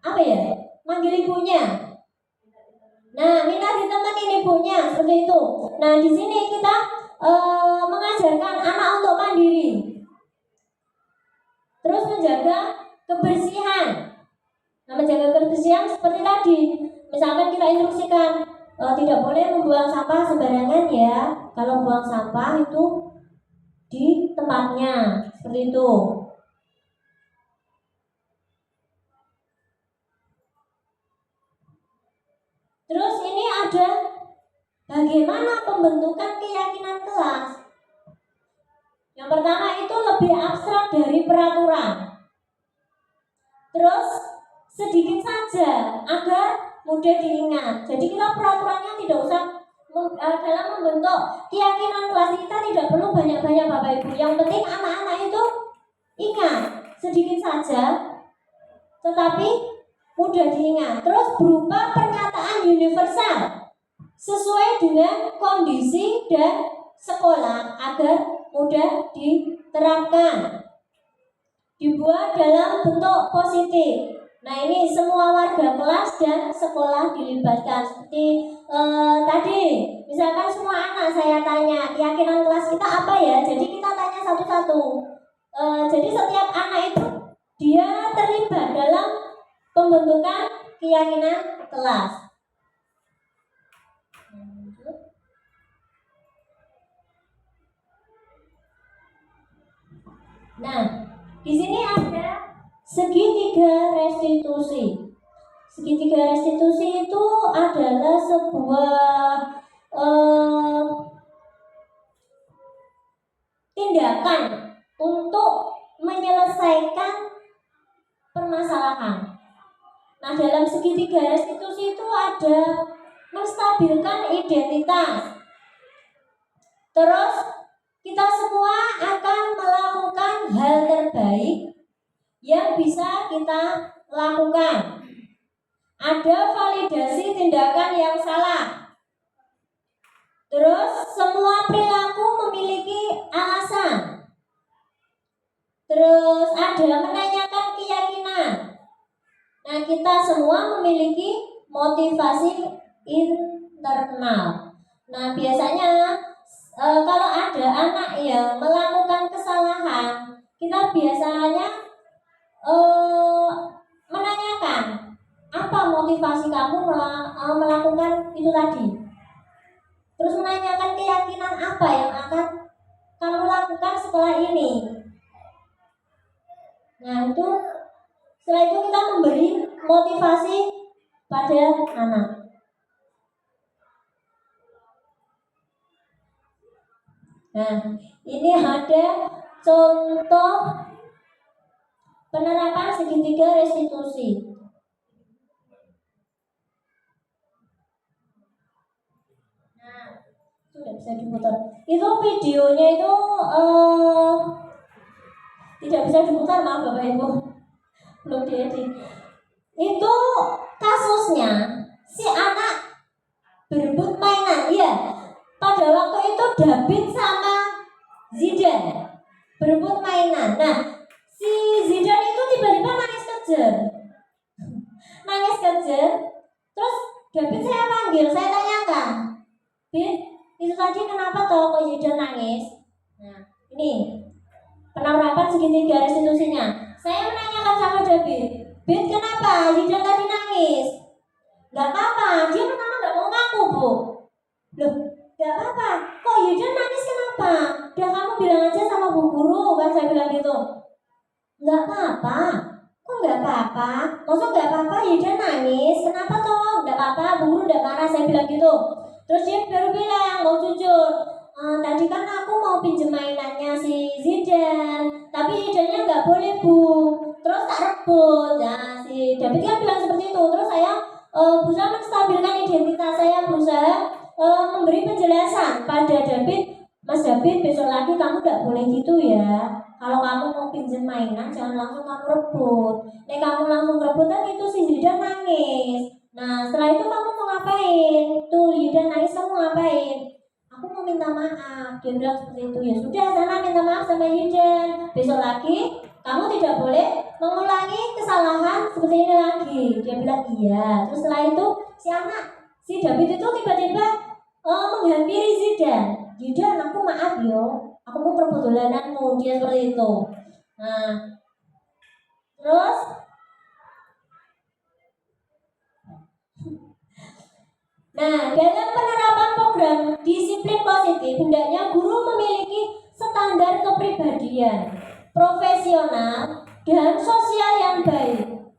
apa ya, manggil ibunya. Nah, minta ditemenin ibunya seperti itu. Nah, di sini kita mengajarkan anak untuk mandiri. Terus menjaga kebersihan. Nah, menjaga kebersihan seperti tadi. Misalkan kita instruksikan tidak boleh membuang sampah sembarangan ya. Kalau buang sampah itu di tempatnya seperti itu. Terus ini ada bagaimana pembentukan keyakinan kelas. Yang pertama itu lebih abstrak dari peraturan. Terus sedikit saja agar mudah diingat. Jadi kita peraturannya tidak usah dalam membentuk keyakinan kelas kita tidak perlu banyak-banyak Bapak Ibu. Yang penting anak-anak itu ingat sedikit saja, tetapi mudah diingat. Terus berupa pernyataan universal sesuai dengan kondisi dan sekolah agar mudah diterapkan. Dibuat dalam bentuk positif. Nah ini semua warga kelas dan sekolah dilibatkan. Seperti tadi, misalkan semua anak saya tanya keyakinan kelas kita apa ya. Jadi kita tanya satu-satu. Jadi setiap anak itu dia terlibat dalam pembentukan keyakinan kelas. Nah, di sini ada segitiga restitusi. Segitiga restitusi itu adalah sebuah tindakan untuk menyelesaikan permasalahan. Nah, dalam segitiga restitusi itu ada menstabilkan identitas. Terus kita semua akan melakukan hal terbaik yang bisa kita lakukan. Ada validasi tindakan yang salah. Terus semua perilaku memiliki alasan. Terus ada menanyakan keyakinan. Nah, kita semua memiliki motivasi internal. Nah, biasanya kalau ada anak yang melakukan kesalahan, kita biasanya menanyakan apa motivasi kamu melakukan itu tadi. Terus menanyakan keyakinan apa yang akan kamu lakukan setelah ini. Nah itu setelah itu kita memberi motivasi pada anak. Nah ini ada contoh penerapan segitiga restitusi. Nah, sudah bisa diputar. Itu videonya itu tidak bisa diputar, maaf Bapak Ibu, belum diedit. Itu kasusnya si anak berebut mainan, ya. Pada waktu itu David sama Zidane berebut mainan. Nah, si Zidane itu tiba-tiba nangis kejer. Terus David saya panggil, saya tanyakan, Bit, itu tadi kenapa toh kok Zidane nangis? Nah, ini penerapan segitiga restitusinya. Saya menanyakan sama David, Bit, kenapa Zidane tadi nangis? Gak apa-apa, dia pertama gak mau ngaku, Bu. Loh, gak apa-apa, kok Zidane nangis kenapa? Udah kamu bilang aja sama Bu Guru, kan saya bilang gitu. Gak apa-apa, kok gak apa-apa? Maksud gak apa-apa Zidane nangis, kenapa toh? Gak apa-apa, Bu Guru gak marah, saya bilang gitu. Terus dia baru bilang, mau jujur, tadi kan aku mau pinjem mainannya si Zidane, tapi Zidane-nya gak boleh, Bu. Terus tak rebut. Nah, si David kan bilang seperti itu. Terus saya berusaha menstabilkan identitas, saya berusaha memberi penjelasan pada David. Mas David, besok lagi kamu gak boleh gitu ya. Kalau kamu mau pinjem mainan, jangan langsung kamu rebut. Nek kamu langsung rebutan itu si Zidane nangis. Nah, setelah itu kamu mau ngapain? Tuh, Zidane nangis, kamu ngapain? Aku mau minta maaf. Dia bilang seperti itu. Ya sudah, sana minta maaf sama Zidane. Besok lagi kamu tidak boleh mengulangi kesalahan seperti ini lagi. Dia bilang iya. Terus setelah itu si David itu tiba-tiba menghampiri Zidane. Zidane, aku maaf yo, aku mau rebut dolananmu. Dia seperti itu. Nah, terus dalam penerapan program disiplin positif, hendaknya guru memiliki standar kepribadian profesional dan sosial yang baik,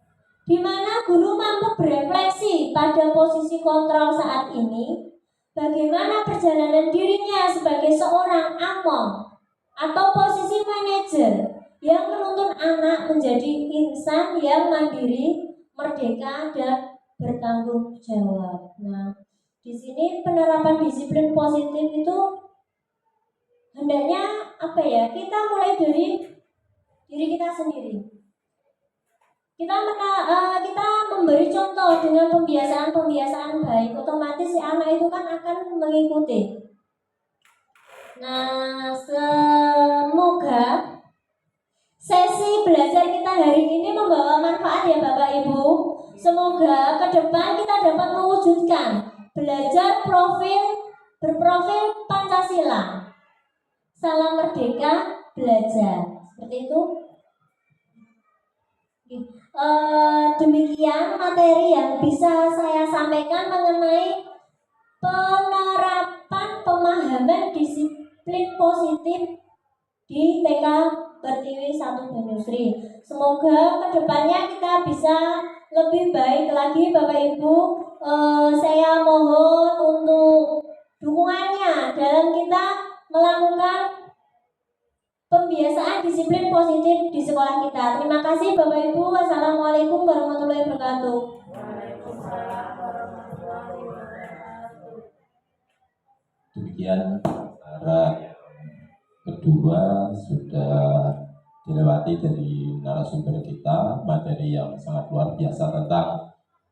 di mana guru mampu berefleksi pada posisi kontrol saat ini, bagaimana perjalanan dirinya sebagai seorang among atau posisi manajer yang menuntun anak menjadi insan yang mandiri, merdeka, dan bertanggung jawab. Nah, di sini penerapan disiplin positif itu hendaknya kita mulai dari diri kita sendiri. Kita memberi contoh dengan pembiasaan baik, otomatis si anak itu kan akan mengikuti. Nah, semoga sesi belajar kita hari ini membawa manfaat ya Bapak Ibu. Semoga ke depan kita dapat mewujudkan belajar berprofil Pancasila. Salam merdeka belajar. Seperti itu. Demikian materi yang bisa saya sampaikan mengenai penerapan pemahaman disiplin positif di TK Pertiwi 1 Banyusri. Semoga kedepannya kita bisa lebih baik lagi Bapak Ibu. Saya mohon untuk dukungannya dalam kita melakukan pembiasaan disiplin positif di sekolah kita. Terima kasih Bapak Ibu. Wassalamualaikum warahmatullahi wabarakatuh. Demikian cara kedua sudah dilewati dari narasumber kita, materi yang sangat luar biasa tentang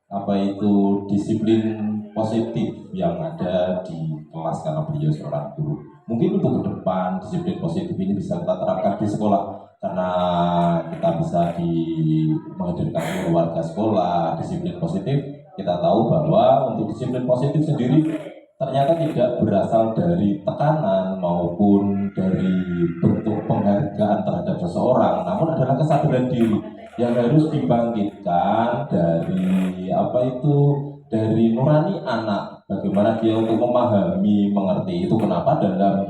apa itu disiplin positif yang ada di kelas karena beliau seorang guru. Mungkin untuk ke depan disiplin positif ini bisa kita terapkan di sekolah karena kita bisa menghadirkan warga sekolah disiplin positif. Kita tahu bahwa untuk disiplin positif sendiri ternyata tidak berasal dari tekanan maupun dari bentuk penghargaan terhadap seseorang, namun adalah kesadaran diri yang harus dibangkitkan dari dari nurani anak, bagaimana dia untuk memahami, mengerti. Itu kenapa dalam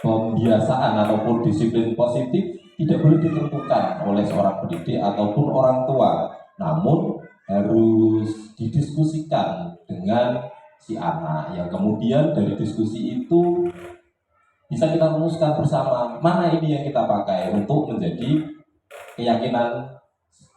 pembiasaan ataupun disiplin positif tidak boleh ditentukan oleh seorang pendidik ataupun orang tua, namun harus didiskusikan dengan si anak, yang kemudian dari diskusi itu bisa kita rumuskan bersama mana ini yang kita pakai untuk menjadi keyakinan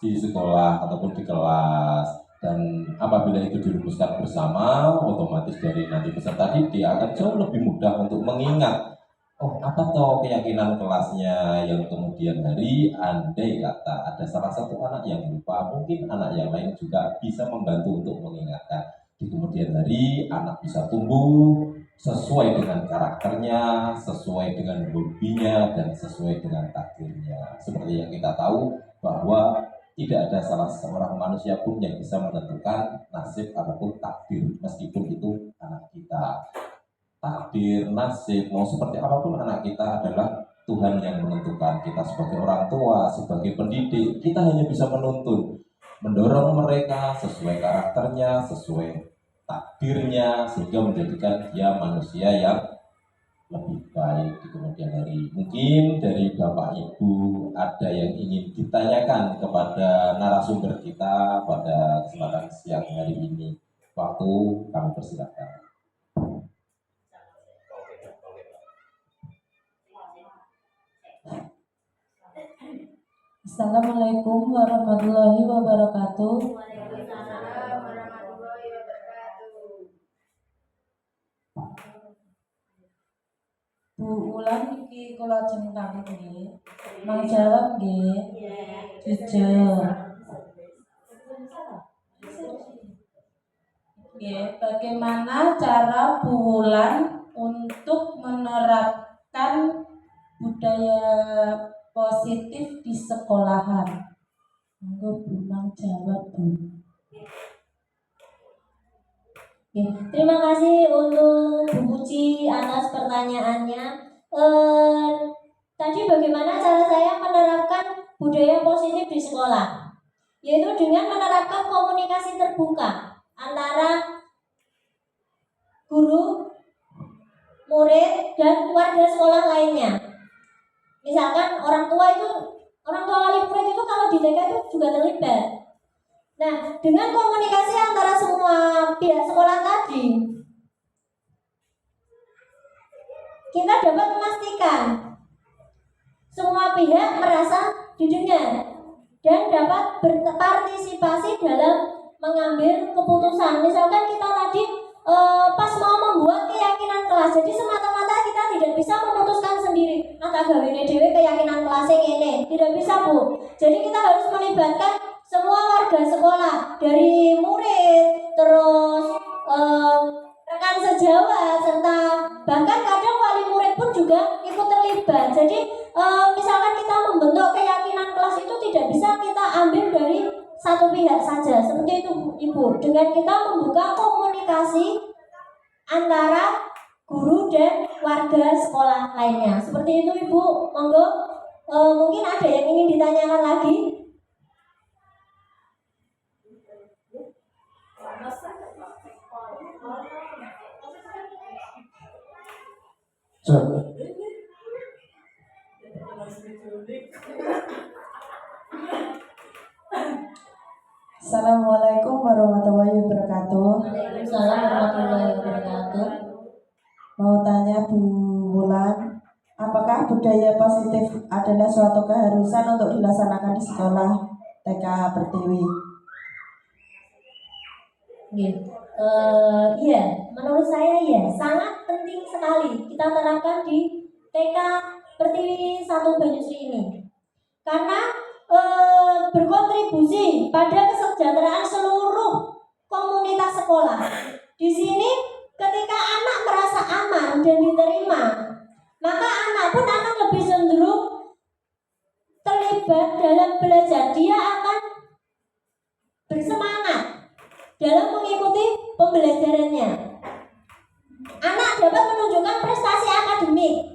di sekolah ataupun di kelas. Dan apabila itu dirumuskan bersama, otomatis dari nanti peserta didik akan jauh lebih mudah untuk mengingat, oh apa toh keyakinan kelasnya, yang kemudian hari andai kata ada salah satu anak yang lupa, mungkin anak yang lain juga bisa membantu untuk mengingatkan. Di kemudian hari anak bisa tumbuh sesuai dengan karakternya, sesuai dengan hobinya, dan sesuai dengan takdirnya. Seperti yang kita tahu bahwa tidak ada salah seorang manusia pun yang bisa menentukan nasib ataupun takdir, meskipun itu anak kita. Takdir, nasib, mau seperti apapun anak kita adalah Tuhan yang menentukan. Kita sebagai orang tua, sebagai pendidik, kita hanya bisa menuntun, mendorong mereka sesuai karakternya, sesuai takdirnya, sehingga menjadikan dia manusia yang lebih baik di kemudian hari. Mungkin dari Bapak Ibu ada yang ingin ditanyakan kepada narasumber kita pada kesempatan siang hari ini. Waktu kami persilakan. Assalamualaikum warahmatullahi wabarakatuh. Waalaikumsalam warahmatullahi wabarakatuh. Bu Ulan iki kula centang nggih. Mang jawab nggih. Jujur. Nggih, bagaimana cara Bu Ulan untuk menerapkan budaya positif di sekolahan? Monggo Bu Mang jawab Bu. Oke, terima kasih untuk Bu Puji atas pertanyaannya. Tadi bagaimana cara saya menerapkan budaya positif di sekolah? Yaitu dengan menerapkan komunikasi terbuka antara guru, murid, dan warga sekolah lainnya. Misalkan orang tua wali murid itu kalau di TK itu juga terlibat. Nah, dengan komunikasi antara semua pihak sekolah tadi, kita dapat memastikan semua pihak merasa didengar dan dapat berpartisipasi dalam mengambil keputusan. Misalkan kita tadi pas mau membuat keyakinan kelas, jadi semata-mata kita tidak bisa memutuskan sendiri. Maka gawene dhewe keyakinan kelasnya ini tidak bisa Bu. Jadi kita harus melibatkan semua warga sekolah, dari murid, terus rekan sejawat, serta bahkan kadang wali murid pun juga ikut terlibat. Jadi misalkan kita membentuk keyakinan kelas itu tidak bisa kita ambil dari satu pihak saja, seperti itu Ibu. Dengan kita membuka komunikasi antara guru dan warga sekolah lainnya, seperti itu Ibu. Monggo, mungkin ada yang ingin ditanyakan lagi? Assalamualaikum warahmatullahi wabarakatuh. Waalaikumsalam warahmatullahi wabarakatuh. Mau tanya Bu Wulan, apakah budaya positif adalah suatu keharusan untuk dilaksanakan di sekolah TK Pertiwi? Iya, menurut saya ya sangat penting sekali kita terapkan di TK Pertiwi 1 Banyusri ini, karena berkontribusi pada kesejahteraan seluruh komunitas sekolah. Di sini ketika anak merasa aman dan diterima, maka anak pun akan lebih cenderung terlibat dalam belajar. Dia akan bersemangat dalam mengikuti pembelajarannya. Anak dapat menunjukkan prestasi akademik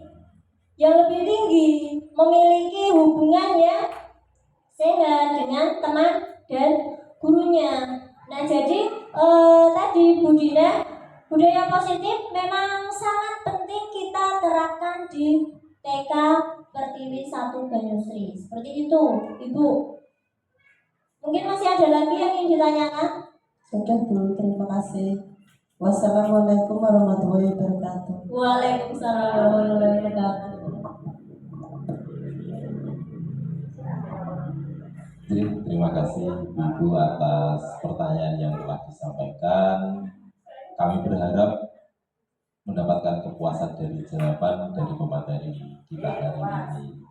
yang lebih tinggi, memiliki hubungan yang sehat dengan teman dan gurunya. Nah, jadi tadi Bu Dina, budaya positif memang sangat penting kita terapkan di TK Pertiwi 1 Banyusri. Seperti itu, Ibu. Mungkin masih ada lagi yang ingin ditanyakan? Sudah Bu, terima kasih. Wassalamualaikum warahmatullahi wabarakatuh. Waalaikumsalam warahmatullahi wabarakatuh. Terima kasih Ibu atas pertanyaan yang telah disampaikan. Kami berharap mendapatkan kepuasan dari jawaban dari pemateri kita hari ini.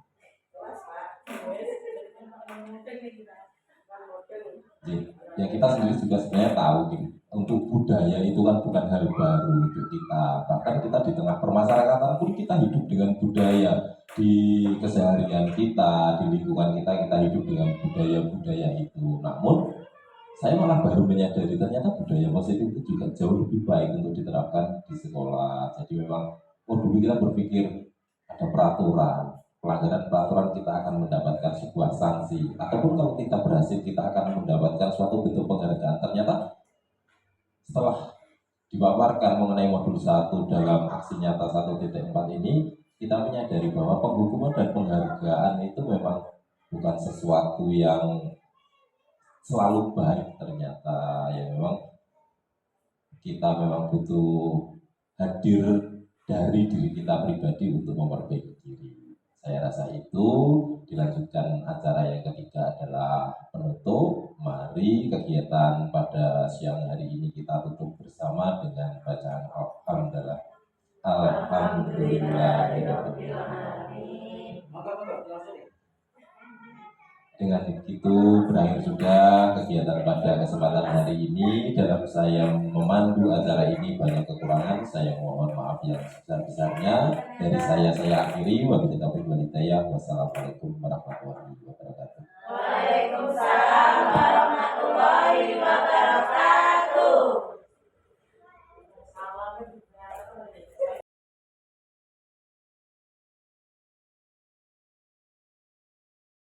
Jadi, Ya kita sendiri juga sebenarnya tahu untuk budaya itu kan bukan hal baru untuk kita. Bahkan kita di tengah permasyarakatan pun kita hidup dengan budaya di keseharian kita, di lingkungan kita, kita hidup dengan budaya-budaya itu. Namun saya malah baru menyadari ternyata budaya positif itu juga jauh lebih baik untuk diterapkan di sekolah. Jadi memang, oh dulu kita berpikir ada peraturan, pelanggaran peraturan kita akan mendapatkan sebuah sanksi, ataupun kalau kita berhasil kita akan mendapatkan suatu bentuk penghargaan. Ternyata setelah dipaparkan mengenai modul 1 dalam aksi nyata 1.4 ini, kita menyadari bahwa penghukuman dan penghargaan itu memang bukan sesuatu yang selalu baik. Ternyata ya memang kita memang butuh hadir dari diri kita pribadi untuk memperbaiki diri. Saya rasa itu. Dilanjutkan acara yang ketiga adalah penutup. Mari kegiatan pada siang hari ini kita tutup bersama dengan bacaan Alhamdulillah. Dengan itu berakhir sudah kegiatan pada kesempatan hari ini. Dalam saya memandu acara ini banyak kekurangan, saya mohon maaf yang sebesar-besarnya. Dari saya akhiri. Wassalamualaikum warahmatullahi wabarakatuh. Waalaikumsalam warahmatullahi wabarakatuh.